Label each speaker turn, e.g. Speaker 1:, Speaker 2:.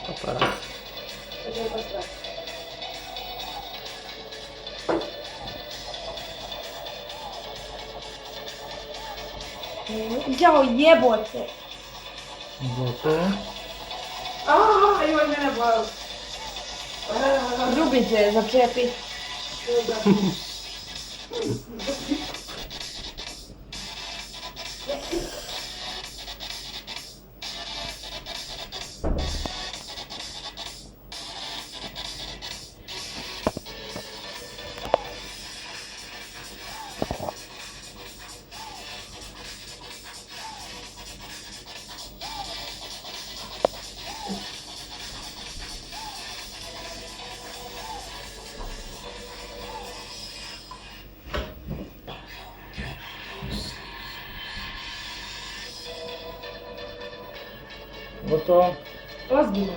Speaker 1: Aparat.
Speaker 2: Działo jebło ty.
Speaker 1: Złoto.
Speaker 3: Oh, you were gonna blow.
Speaker 2: Lubię cię zaczepić.
Speaker 1: Złoto.
Speaker 2: Rozginął.